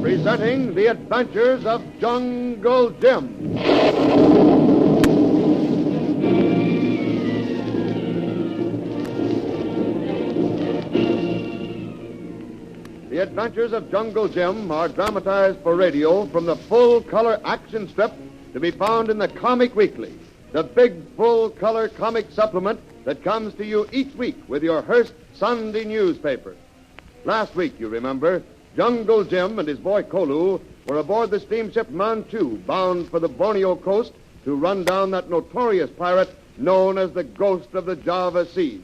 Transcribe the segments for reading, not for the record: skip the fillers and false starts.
Presenting the adventures of Jungle Jim. The Adventures of Jungle Jim are dramatized for radio from the full-color action strip to be found in the Comic Weekly, the big full-color comic supplement that comes to you each week with your Hearst Sunday newspaper. Last week, you remember, Jungle Jim and his boy Kolu were aboard the steamship Manchu, bound for the Borneo coast to run down that notorious pirate known as the Ghost of the Java Sea.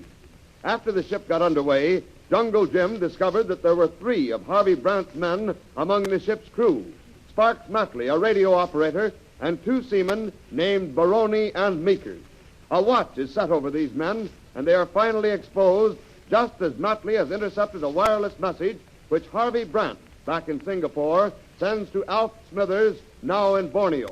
After the ship got underway, Jungle Jim discovered that there were 3 of Harvey Brant's men among the ship's crew. Sparks Matley, a radio operator, and 2 seamen named Baroni and Meekers. A watch is set over these men, and they are finally exposed just as Matley has intercepted a wireless message which Harvey Brant, back in Singapore, sends to Alf Smithers, now in Borneo.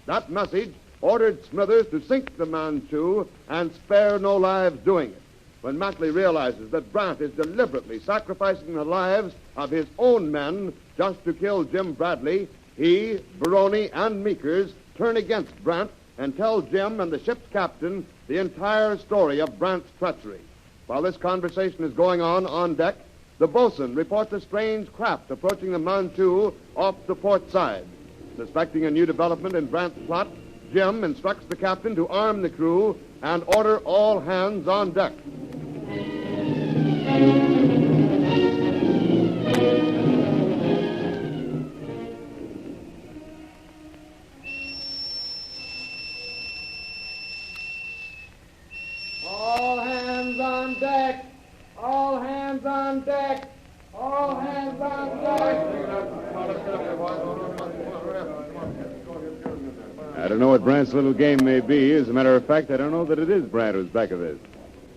That message ordered Smithers to sink the Manchu and spare no lives doing it. When Matley realizes that Brant is deliberately sacrificing the lives of his own men just to kill Jim Bradley, he, Baroni, and Meekers turn against Brant and tell Jim and the ship's captain the entire story of Brant's treachery. While this conversation is going on deck, the boatswain reports a strange craft approaching the Manchu off the port side. Suspecting a new development in Brant's plot, Jim instructs the captain to arm the crew and order all hands on deck. All hands on deck! All hands on deck! All hands on deck! I don't know what Brant's little game may be. As a matter of fact, I don't know that it is Brant who's back of this.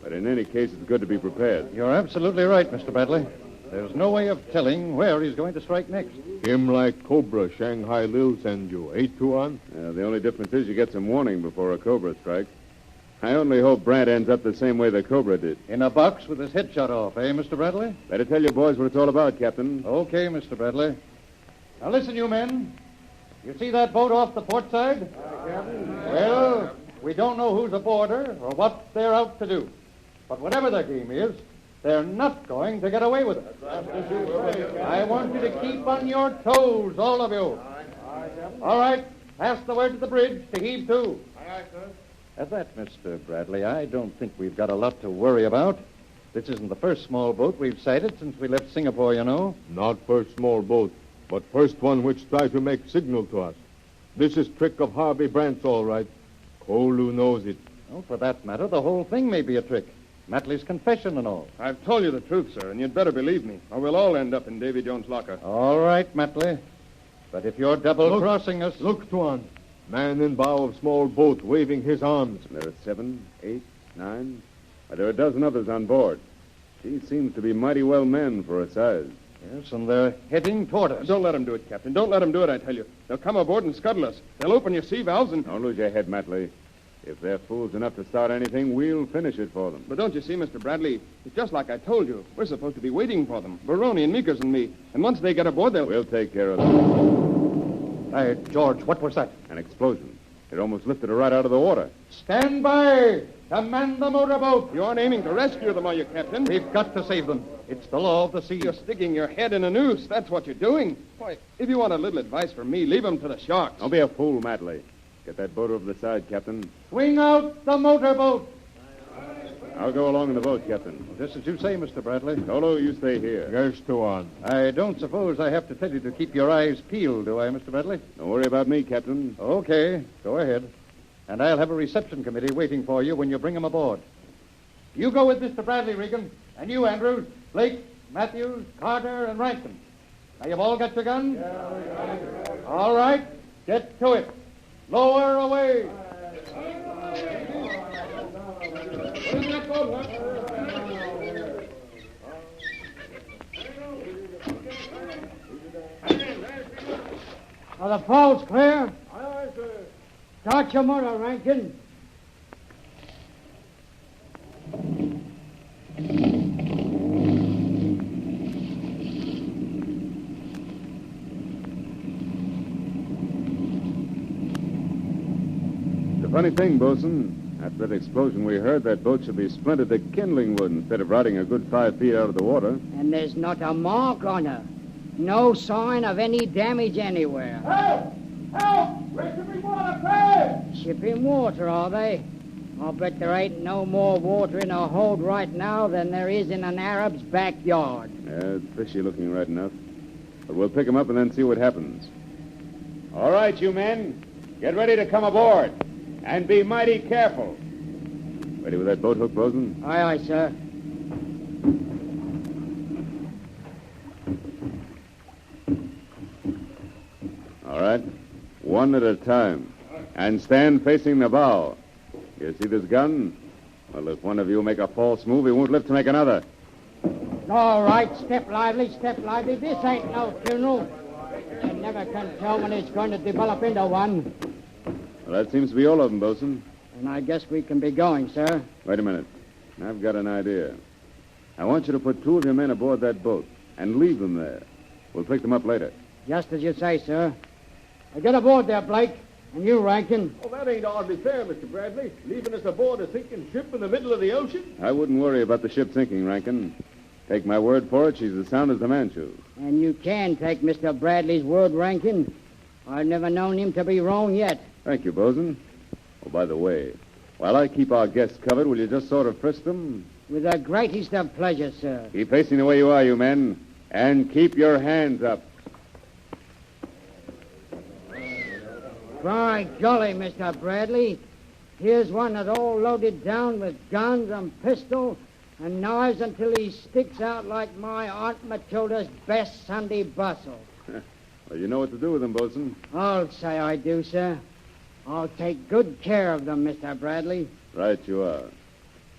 But in any case, it's good to be prepared. You're absolutely right, Mr. Bradley. There's no way of telling where he's going to strike next. Him like Cobra, Shanghai Lil send you. 8-2-1? The only difference is you get some warning before a Cobra strikes. I only hope Brant ends up the same way the Cobra did. In a box with his head shot off, eh, Mr. Bradley? Better tell you boys what it's all about, Captain. Okay, Mr. Bradley. Now listen, you men. You see that boat off the port side? Well, we don't know who's aboard her or what they're out to do. But whatever their game is, they're not going to get away with it. I want you to keep on your toes, all of you. All right, pass the word to the bridge to heave to. At that, Mr. Bradley, I don't think we've got a lot to worry about. This isn't the first small boat we've sighted since we left Singapore, you know. Not first small boat, but first one which tried to make signal to us. This is trick of Harvey Brant's, all right. Kolu knows it. Oh, for that matter, the whole thing may be a trick. Matley's confession and all. I've told you the truth, sir, and you'd better believe me, or we'll all end up in Davy Jones' locker. All right, Matley. But if you're double-crossing us... Look, Tuan. Man in bow of small boat waving his arms. There are 7, 8, 9. There are a dozen others on board. These seems to be mighty well men for a size. Yes, and they're heading toward us. Don't let them do it, Captain. Don't let them do it, I tell you. They'll come aboard and scuttle us. They'll open your sea valves and... Don't lose your head, Matley. If they're fools enough to start anything, we'll finish it for them. But don't you see, Mr. Bradley, it's just like I told you. We're supposed to be waiting for them, Baroni and Meekers and me. And once they get aboard, they'll... We'll take care of them. Hey, George, what was that? An explosion. It almost lifted her right out of the water. Stand by! Command the motorboat! You aren't aiming to rescue them, are you, Captain? We've got to save them. It's the law of the sea. You're sticking your head in a noose. That's what you're doing. Why, if you want a little advice from me, leave them to the sharks. Don't be a fool, Matley. Get that boat over the side, Captain. Swing out the motorboat! I'll go along in the boat, Captain. Just as you say, Mr. Bradley. Kolu, you stay here. Yes, Tuan. I don't suppose I have to tell you to keep your eyes peeled, do I, Mr. Bradley? Don't worry about me, Captain. Okay, go ahead. And I'll have a reception committee waiting for you when you bring them aboard. You go with Mr. Bradley, Regan, and you, Andrews, Blake, Matthews, Carter, and Rankin. Now, you've all got your guns? Yeah. All right, get to it. Lower away. Are the falls clear? Aye, sir. Start your motor, Rankin. The funny thing, Bosun, after that explosion we heard, that boat should be splintered to kindling wood instead of rotting a good 5 feet out of the water. And there's not a mark on her. No sign of any damage anywhere. Help! Help! We're shipping water, fast! Shipping water, are they? I'll bet there ain't no more water in a hold right now than there is in an Arab's backyard. Yeah, it's fishy looking right enough. But we'll pick him up and then see what happens. All right, you men. Get ready to come aboard. And be mighty careful. Ready with that boat hook, Bosun? Aye, aye, sir. All right. One at a time. And stand facing the bow. You see this gun? Well, if one of you make a false move, he won't live to make another. All right, step lively, step lively. This ain't no funeral. You never can tell when it's going to develop into one. Well, that seems to be all of them, Bosun. And I guess we can be going, sir. Wait a minute. I've got an idea. I want you to put 2 of your men aboard that boat and leave them there. We'll pick them up later. Just as you say, sir. Now get aboard there, Blake. And you, Rankin. Oh, that ain't hardly fair, Mr. Bradley. Leaving us aboard a sinking ship in the middle of the ocean. I wouldn't worry about the ship sinking, Rankin. Take my word for it, she's as sound as a Manchu. And you can take Mr. Bradley's word, Rankin. I've never known him to be wrong yet. Thank you, Bosun. Oh, by the way, while I keep our guests covered, will you just sort of frisk them? With the greatest of pleasure, sir. Keep facing the way you are, you men, and keep your hands up. By golly, Mr. Bradley. Here's one that's all loaded down with guns and pistols and knives until he sticks out like my Aunt Matilda's best Sunday bustle. Well, you know what to do with them, Bosun. I'll say I do, sir. I'll take good care of them, Mr. Bradley. Right you are.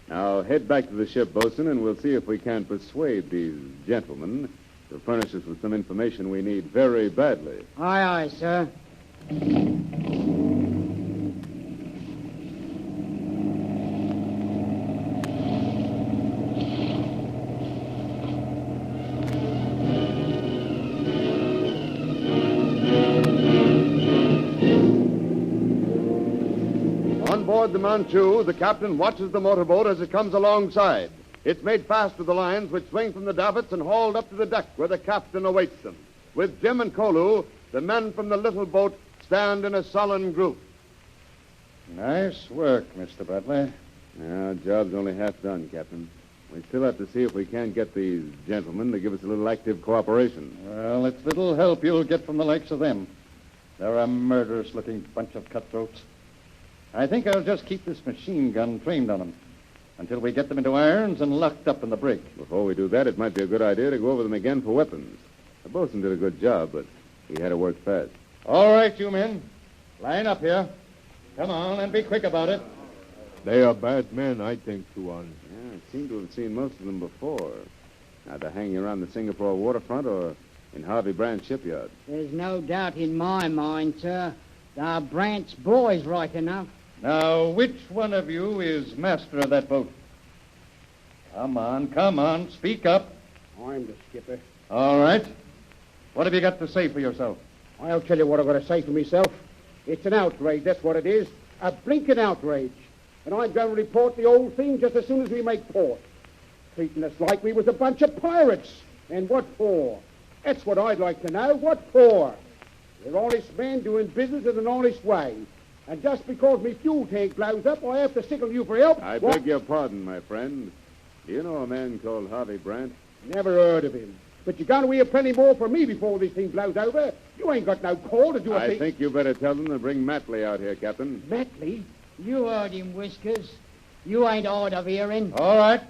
Now, head back to the ship, Bosun, and we'll see if we can persuade these gentlemen to furnish us with some information we need very badly. Aye, aye, sir. On board the Manchu, the captain watches the motorboat as it comes alongside. It's made fast to the lines which swing from the davits and hauled up to the deck where the captain awaits them. With Jim and Kolu, the men from the little boat stand in a sullen group. Nice work, Mr. Bradley. Our job's only half done, Captain. We still have to see if we can't get these gentlemen to give us a little active cooperation. Well, it's little help you'll get from the likes of them. They're a murderous-looking bunch of cutthroats. I think I'll just keep this machine gun trained on them until we get them into irons and locked up in the brig. Before we do that, it might be a good idea to go over them again for weapons. The bosun did a good job, but he had to work fast. All right, you men. Line up here. Come on, and be quick about it. They are bad men, I think, Tuan. Yeah, I seem to have seen most of them before. Now, they're hanging around the Singapore waterfront or in Harvey Brandt's shipyard. There's no doubt in my mind, sir. They're Brandt's boys right enough. Now, which one of you is master of that boat? Come on, speak up. I'm the skipper. All right. What have you got to say for yourself? I'll tell you what I've got to say for myself. It's an outrage, that's what it is. A blinking outrage. And I'm going to report the whole thing just as soon as we make port. Treating us like we was a bunch of pirates. And what for? That's what I'd like to know. What for? We're honest men doing business in an honest way. And just because my fuel tank blows up, I have to signal you for help. I beg your pardon, my friend. Do you know a man called Harvey Brandt? Never heard of him. But you're going to hear plenty more from me before this thing blows over. You ain't got no call to do a I thing. think you better tell them to bring Matley out here, Captain. Matley? You heard him, Whiskers. You ain't hard of hearing. All right.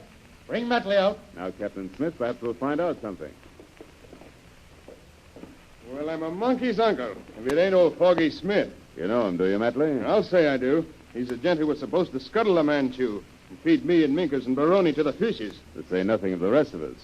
Bring Matley out. Now, Captain Smith, perhaps we'll find out something. Well, I'm a monkey's uncle, if it ain't old Foggy Smith. You know him, do you, Matley? I'll say I do. He's the gent who was supposed to scuttle the Manchu and feed me and Minkers and Baroni to the fishes. To say nothing of the rest of us.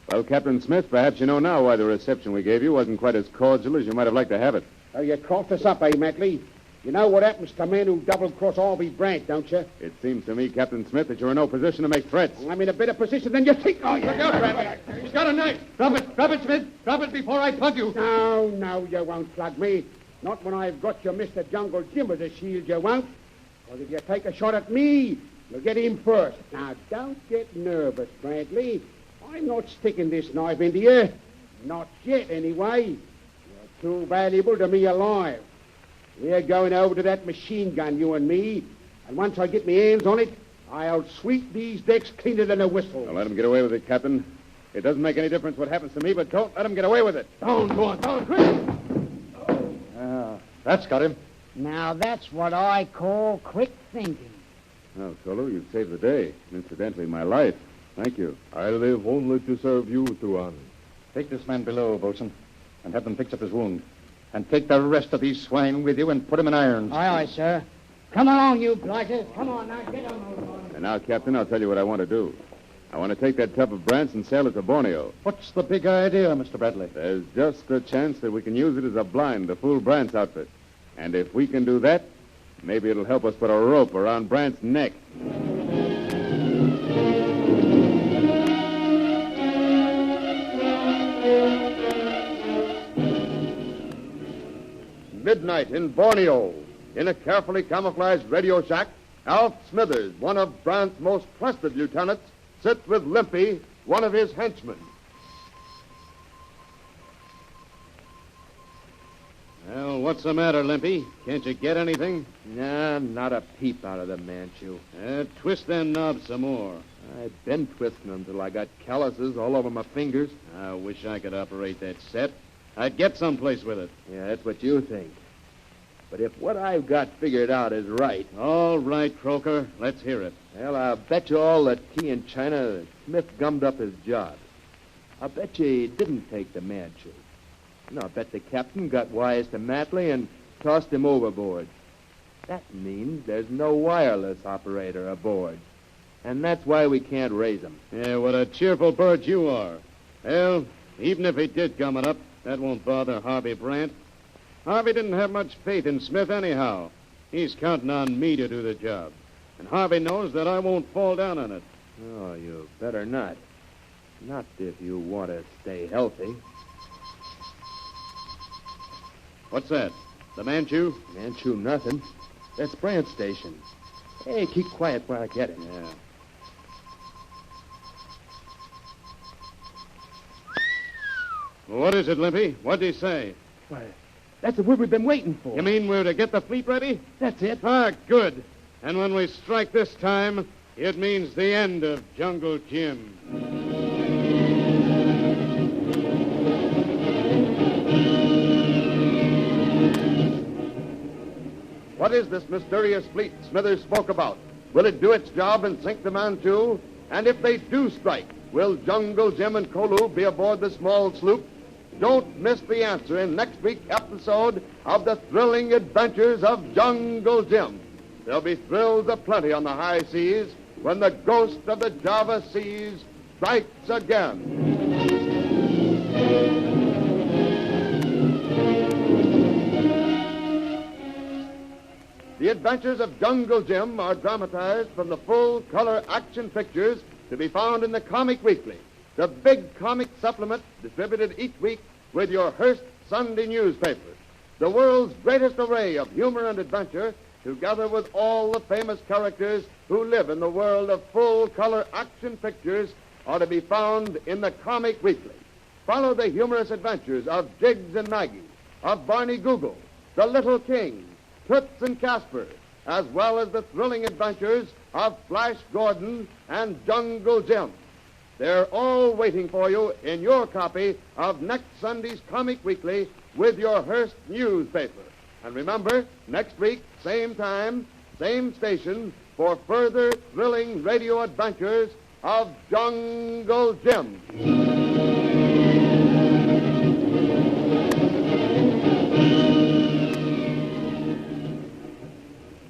Well, Captain Smith, perhaps you know now why the reception we gave you wasn't quite as cordial as you might have liked to have it. Oh, you coughed us up, eh, Matley? You know what happens to men who double-cross Harvey Brant, don't you? It seems to me, Captain Smith, that you're in no position to make threats. I'm in a better position than you think. Oh, you Look out, Bradley. He's got a knife. Drop it, Smith. Drop it before I plug you. No, you won't plug me. Not when I've got your Mr. Jungle Jim as a shield, you won't. Because if you take a shot at me, you'll get him first. Now, don't get nervous, Bradley. I'm not sticking this knife into you. Not yet, anyway. You're too valuable to me alive. We're going over to that machine gun, you and me, and once I get my hands on it, I'll sweep these decks cleaner than a whistle. Now, let him get away with it, Captain. It doesn't make any difference what happens to me, but don't let him get away with it. Down, go on, down, quick. That's got him. Now, that's what I call quick thinking. Well, Kolu, you've saved the day, and incidentally, my life. Thank you. I live only to serve you, Tuan. Take this man below, Bosun, and have them fix up his wound. And take the rest of these swine with you and put them in irons. Aye, sir. Come along, you blighters. Come on, now, get on those boys. And now, Captain, I'll tell you what I want to do. I want to take that tub of Brants and sail it to Borneo. What's the big idea, Mr. Bradley? There's just a chance that we can use it as a blind to fool Brant's outfit. And if we can do that, maybe it'll help us put a rope around Brant's neck. Midnight in Borneo. In a carefully camouflaged radio shack, Alf Smithers, one of Brant's most trusted lieutenants, sits with Limpy, one of his henchmen. Well, what's the matter, Limpy? Can't you get anything? Nah, not a peep out of the Manchu. Twist them knobs some more. I've been twisting them till I got calluses all over my fingers. I wish I could operate that set. I'd get someplace with it. Yeah, that's what you think. But if what I've got figured out is right... All right, Croker. Let's hear it. Well, I'll bet you all the tea in China that Smith gummed up his job. I'll bet you he didn't take the Manchu. No, I bet the captain got wise to Matley and tossed him overboard. That means there's no wireless operator aboard. And that's why we can't raise him. Yeah, what a cheerful bird you are. Well, even if he did gum it up, that won't bother Harvey Brant. Harvey didn't have much faith in Smith anyhow. He's counting on me to do the job. And Harvey knows that I won't fall down on it. Oh, you better not. Not if you want to stay healthy. What's that? The Manchu? Manchu nothing. That's Brant's station. Hey, keep quiet while I get it. Yeah. Well, what is it, Limpy? What'd he say? Why, that's the word we've been waiting for. You mean we're to get the fleet ready? That's it. Ah, good. And when we strike this time, it means the end of Jungle Jim. What is this mysterious fleet Smithers spoke about? Will it do its job and sink the Manchu? And if they do strike, will Jungle Jim and Kolu be aboard the small sloop? Don't miss the answer in next week's episode of The Thrilling Adventures of Jungle Jim. There'll be thrills aplenty on the high seas when the ghost of the Java Seas strikes again. The Adventures of Jungle Jim are dramatized from the full-color action pictures to be found in the Comic Weekly, the big comic supplement distributed each week with your Hearst Sunday newspaper. The world's greatest array of humor and adventure, together with all the famous characters who live in the world of full-color action pictures, are to be found in the Comic Weekly. Follow the humorous adventures of Jiggs and Maggie, of Barney Google, the Little King, Toots and Casper, as well as the thrilling adventures of Flash Gordon and Jungle Jim. They're all waiting for you in your copy of next Sunday's Comic Weekly with your Hearst newspaper. And remember, next week, same time, same station, for further thrilling radio adventures of Jungle Jim.